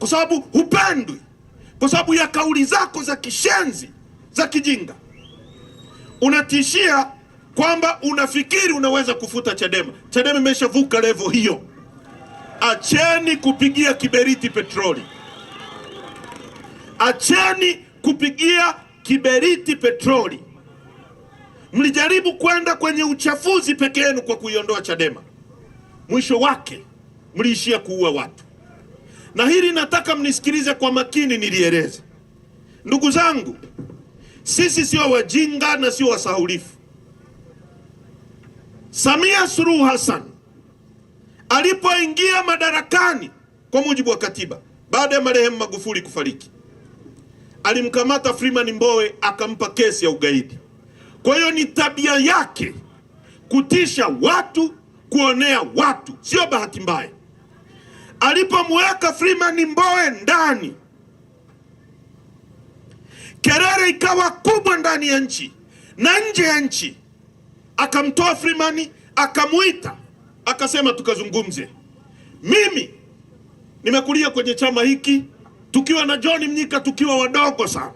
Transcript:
kwa sababu hupendwi, kwa sababu ya kauli zako za kishenzi, za kijinga. Unatishia kwamba unafikiri unaweza kufuta Chadema. Chadema imeshavuka level hiyo. Acheni kupigia kiberiti petroli. Acheni kupigia kiberiti petroli. Mlijaribu kwenda kwenye uchafuzi peke yenu kwa kuiondoa Chadema. Mwisho wake mliishia kuua watu. Na hili nataka mnisikilize kwa makini nilieleze. Ndugu zangu, sisi sio wajinga na sio wasahaulifu. Samia Suluhu Hassan alipoingia madarakani kwa mujibu wa katiba, baada ya marehemu Magufuli kufariki, alimkamata Freeman Mbowe akampa kesi ya ugaidi. Kwa hiyo ni tabia yake kutisha watu, kuonea watu, sio bahati mbaya. Alipomweka Freeman Mbowe ndani, kelele ikawa kubwa ndani ya nchi na nje ya nchi. Akamtoa Freeman, akamuita, akasema tukazungumze. Mimi nimekulia kwenye chama hiki tukiwa na John Mnyika tukiwa wadogo sana.